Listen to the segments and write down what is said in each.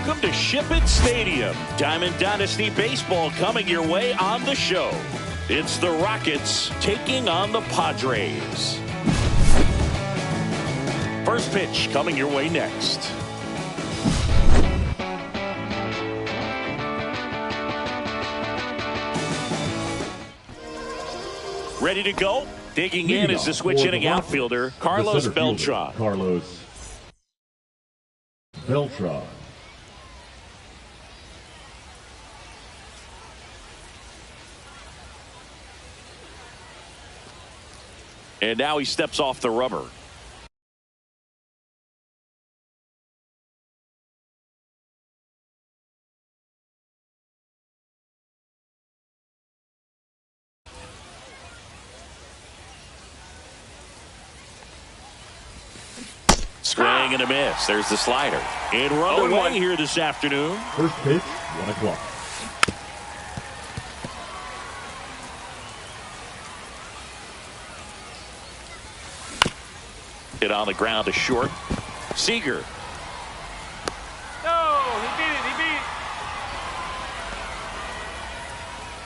Welcome to Ship It Stadium. Diamond Dynasty Baseball coming your way on the show. It's the Rockets taking on the Padres. First pitch coming your way next. Ready to go? Digging in is the switch hitting outfielder, Carlos Beltran. Carlos Beltran. And now he steps off the rubber. Swing and a miss. There's the slider. And we're underway here this afternoon. First pitch, 1 o'clock. Hit on the ground to short. Seager. No, he beat it. He beat it.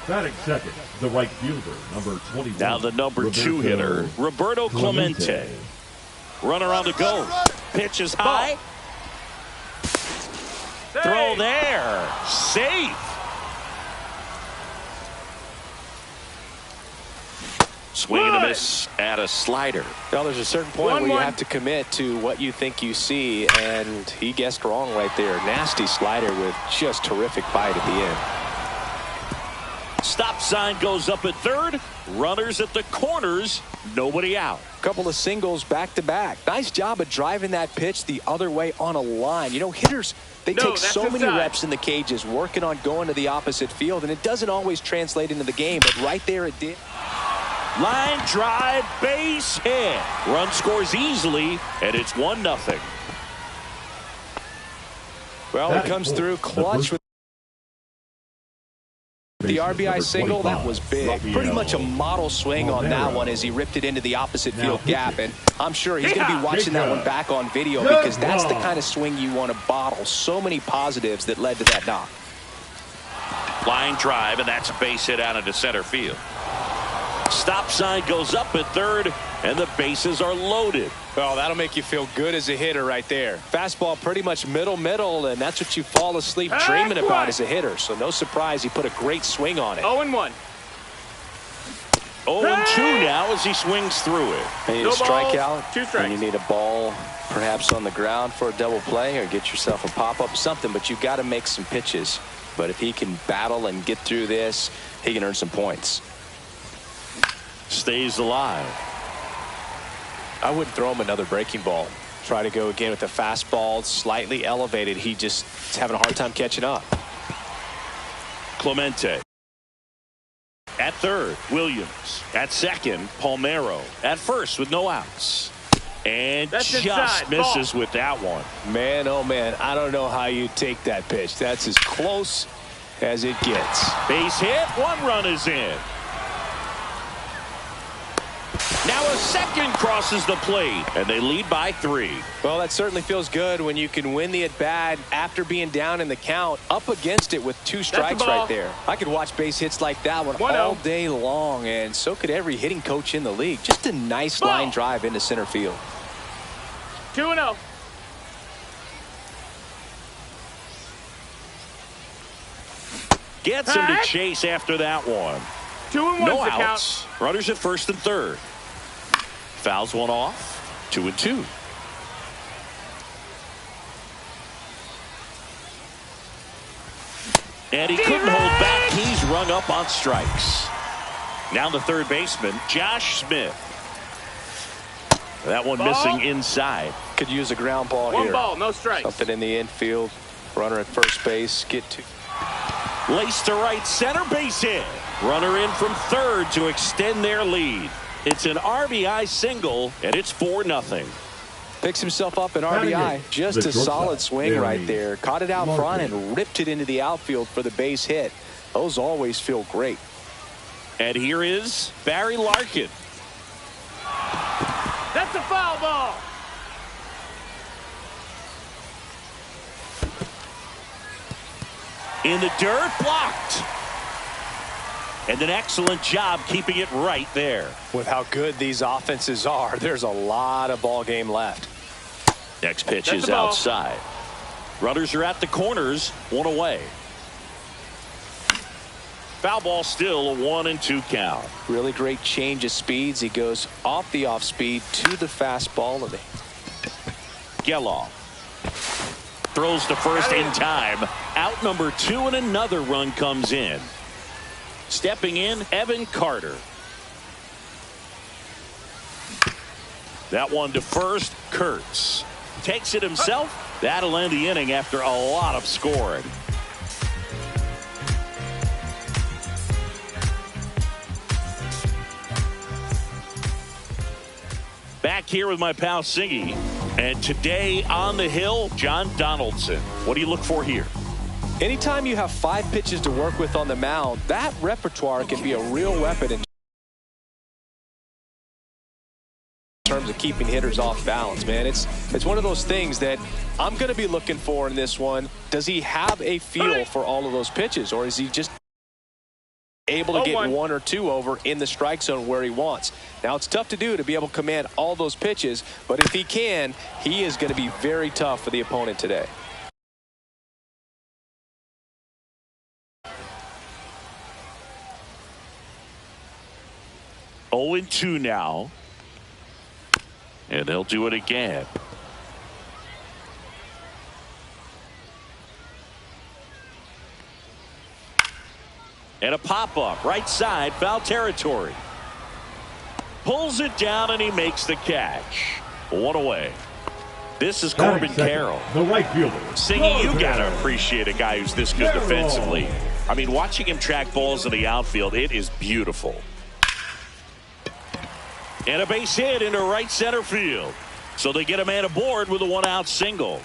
Batting second, the right fielder, number 21. Now the number 2 hitter, Roberto Clemente. Runner on the go. Pitch is high. Throw there. Safe. Swing and a miss at a slider. Well, there's a certain point where you have to commit to what you think you see, and he guessed wrong right there. Nasty slider with just terrific bite at the end. Stop sign goes up at third. Runners at the corners. Nobody out. Couple of singles back to back. Nice job of driving that pitch the other way on a line. You know, hitters, they take so many reps in the cages working on going to the opposite field, and it doesn't always translate into the game, but right there it did. Line drive, base hit. Run scores easily, and it's 1-0. Well, it comes through clutch with the RBI single. That was big. Pretty much a model swing on that one as he ripped it into the opposite field gap. And I'm sure he's going to be watching that one back on video because that's the kind of swing you want to bottle. So many positives that led to that knock. Line drive, and that's a base hit out into center field. Stop sign goes up at third, and the bases are loaded. Well, that'll make you feel good as a hitter right there. Fastball pretty much middle, and that's what you fall asleep dreaming about as a hitter. So no surprise he put a great swing on it. 0-1. 0-2 now as he swings through it. You need a strikeout, 2 strikes. and you need a ball perhaps on the ground for a double play or get yourself a pop-up, something, but you've got to make some pitches. But if he can battle and get through this, he can earn some points. Stays alive. I wouldn't throw him another breaking ball. Try to go again with the fastball slightly elevated. He just is having a hard time catching up. Clemente. At third, Williams. At second, Palmeiro. At first with no outs. And That's just inside. misses with that one. Man, oh man, I don't know how you take that pitch. That's as close as it gets. Base hit. 1 run is in. Now a second crosses the plate, and they lead by 3. Well, that certainly feels good when you can win the at-bat after being down in the count, up against it with 2 strikes right there. I could watch base hits like that one all day long, and so could every hitting coach in the league. Just a nice line drive into center field. 2-0. Gets him to chase after that one. 2-1. No outs. Runners at first and third. Fouls one off. 2-2. And he couldn't hold back. He's rung up on strikes. Now the third baseman, Josh Smith. That one missing inside. Could use a ground ball here. 1 ball, no strikes. Something in the infield. Runner at first base. Get to. Lace to right center, base hit. Runner in from third to extend their lead. It's an RBI single, and it's 4-0. Picks himself up an RBI. Just a solid swing right there. Caught it out front and ripped it into the outfield for the base hit. Those always feel great. And here is Barry Larkin. That's a foul ball. In the dirt, blocked. And an excellent job keeping it right there. With how good these offenses are, there's a lot of ball game left. Next pitch is outside. Runners are at the corners, one away. Foul ball, still a 1-2 count. Really great change of speeds. He goes off the off speed to the fastball. And Geloff throws to first in time. Out number 2, and another run comes in. Stepping in, Evan Carter. That one to first. Kurtz takes it himself. That'll end the inning after a lot of scoring. Back here with my pal Singy. And today on the hill, John Donaldson. What do you look for here? anytime you have 5 pitches to work with on the mound, that repertoire can be a real weapon in terms of keeping hitters off balance, man. It's one of those things that I'm going to be looking for in this one. Does he have a feel for all of those pitches, or is he just able to get 1 or 2 over in the strike zone where he wants? Now, it's tough to do, to be able to command all those pitches, but if he can, he is going to be very tough for the opponent today. Oh, 2 now. And they'll do it again. And a pop-up, right side, foul territory. Pulls it down, and he makes the catch. 1 away. This is Corbin Carroll. The right fielder. Singing, you got to appreciate a guy who's this good defensively. I mean, watching him track balls in the outfield, it is beautiful. And a base hit into right center field. So they get a man aboard with a 1-out single.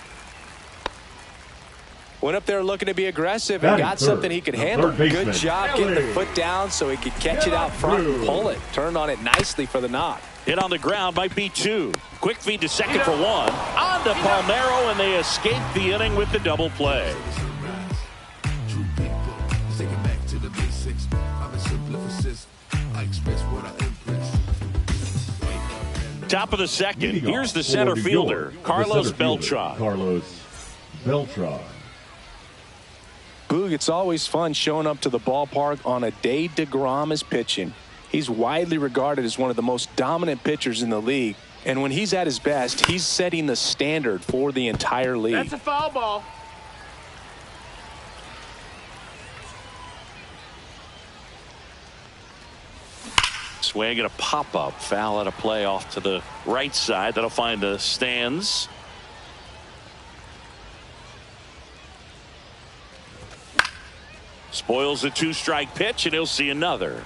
Went up there looking to be aggressive and got something he could handle. Good job getting the foot down so he could catch it out front and pull it. Turned on it nicely for the knock. Hit on the ground might be 2. Quick feed to second for 1. On to Palmeiro, and they escape the inning with the double play. Top of the second. Here's the center fielder, Carlos Beltran. Boog, it's always fun showing up to the ballpark on a day DeGrom is pitching. He's widely regarded as one of the most dominant pitchers in the league. And when he's at his best, he's setting the standard for the entire league. That's a foul ball. Swing and a pop-up. Foul at a play off to the right side. That'll find the stands. Spoils a 2-strike pitch, and he'll see another.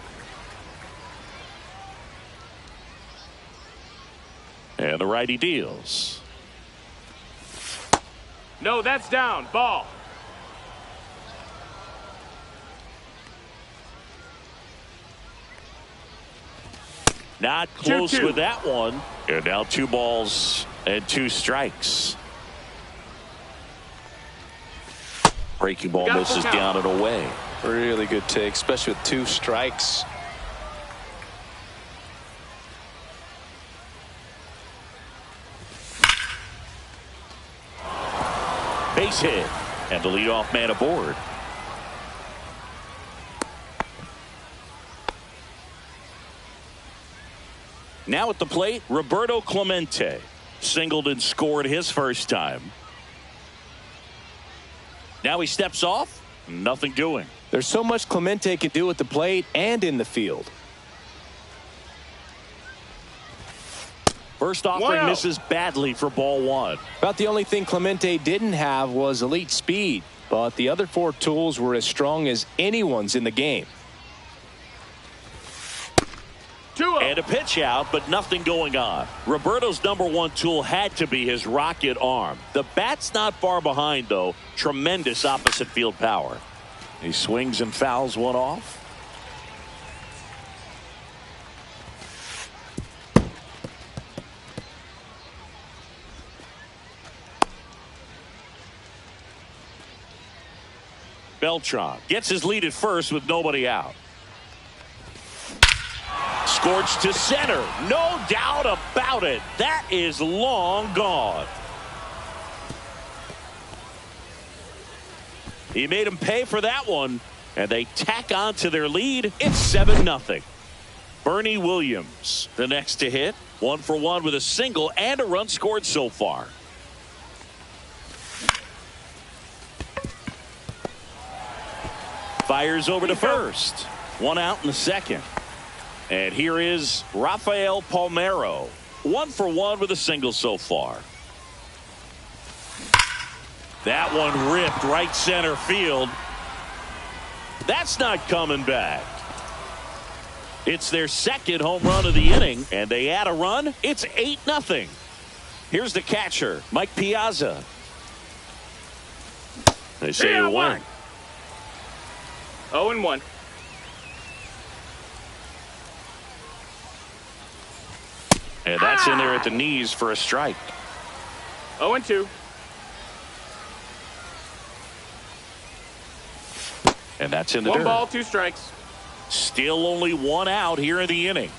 And the righty deals. No, that's down. Ball. Not close 2-2. with that one. And now 2 balls and 2 strikes. Breaking ball misses down and away. Really good take, especially with 2 strikes. Base hit. And the leadoff man aboard. Now at the plate, Roberto Clemente. Singled and scored his first time. Now he steps off. Nothing doing. There's so much Clemente can do at the plate and in the field. First offering misses badly for ball 1. About the only thing Clemente didn't have was elite speed, but the other 4 tools were as strong as anyone's in the game. And a pitch out, but nothing going on. Roberto's #1 tool had to be his rocket arm. The bat's not far behind, though. Tremendous opposite field power. He swings and fouls one off. Beltran gets his lead at first with nobody out. Scorched to center. No doubt about it. That is long gone. He made him pay for that one, and they tack on to their lead. It's 7-0. Bernie Williams, the next to hit. 1 for 1 with a single and a run scored so far. Fires over to first. 1 out in the second. And here is Rafael Palmeiro. 1 for 1 with a single so far. That one ripped right center field. That's not coming back. It's their second home run of the inning, and they add a run. It's 8-0. Here's the catcher, Mike Piazza. They say you win. 0-1. And that's in there at the knees for a strike. 0-2. And that's in the dirt. 1 ball, 2 strikes. Still only 1 out here in the inning.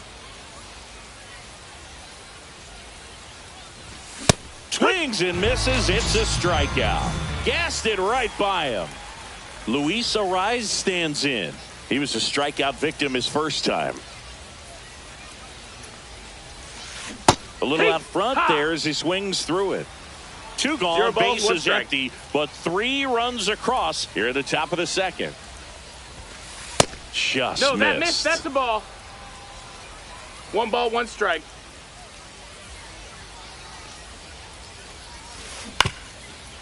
Swings and misses. It's a strikeout. Gassed it right by him. Luis Arraez stands in. He was a strikeout victim his first time. A little out front there as he swings through it. 2 gone, bases empty, but 3 runs across here at the top of the second. Just no, missed. that missed. That's a ball. 1 ball, 1 strike.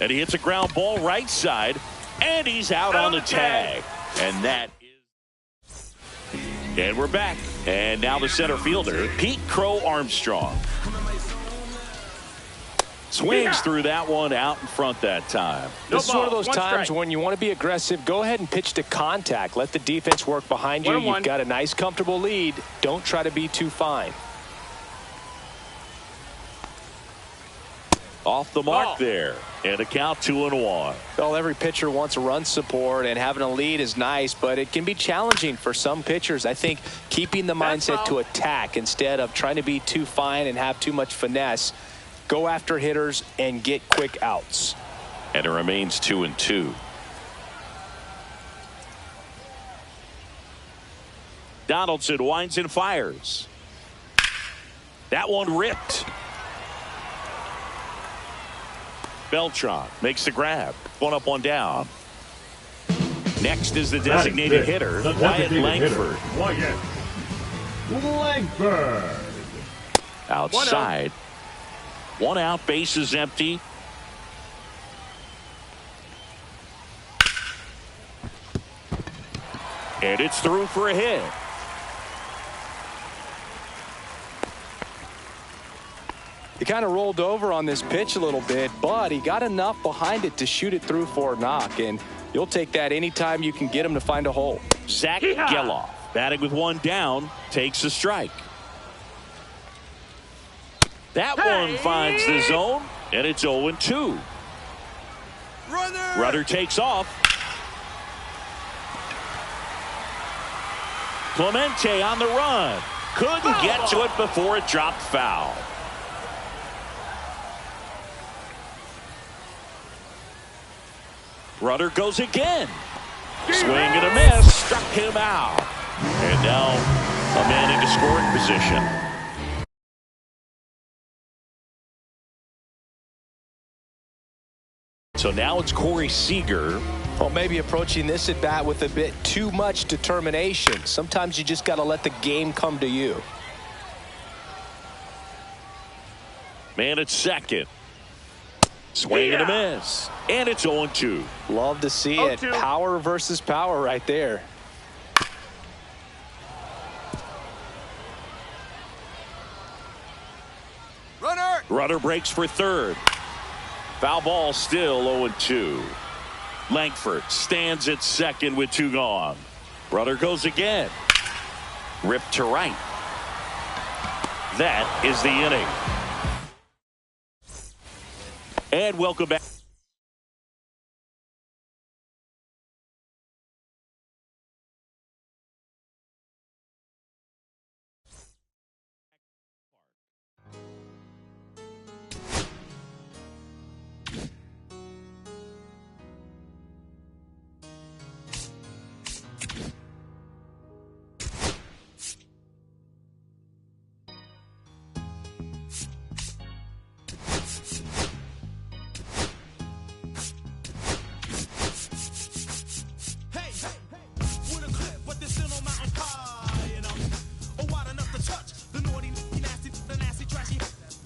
And he hits a ground ball right side, and he's out on the tag. And that is. And we're back. And now the center fielder, Pete Crow Armstrong. Swings through that one out in front that time. This is one of those times when you want to be aggressive. Go ahead and pitch to contact. Let the defense work behind you. You've got a nice, comfortable lead. Don't try to be too fine. Off the mark there. And a count 2-1. Well, every pitcher wants a run support, and having a lead is nice, but it can be challenging for some pitchers. I think keeping the mindset to attack instead of trying to be too fine and have too much finesse. Go after hitters and get quick outs. And it remains 2-2. Donaldson winds and fires. That one ripped. Beltran makes the grab. 1 up, 1 down. Next is the designated hitter, Wyatt Langford. Wyatt Langford. Outside. 1 out, bases empty. And it's through for a hit. He kind of rolled over on this pitch a little bit, but he got enough behind it to shoot it through for a knock, and you'll take that anytime you can get him to find a hole. Zach Geloff, batting with 1 down, takes a strike. That one finds the zone, and it's 0-2. Rudder takes off. Clemente on the run. Couldn't get to it before it dropped foul. Rudder goes again. Swing and a miss. Struck him out. And now a man into scoring position. So now it's Corey Seager. Well, maybe approaching this at bat with a bit too much determination. Sometimes you just got to let the game come to you. Man at second. Swing and a miss. And it's 0-2. Love to see it. Power versus power right there. Rudder breaks for third. Foul ball, still 0-2. Langford stands at second with 2 gone. Rudder goes again. Ripped to right. That is the inning. And welcome back.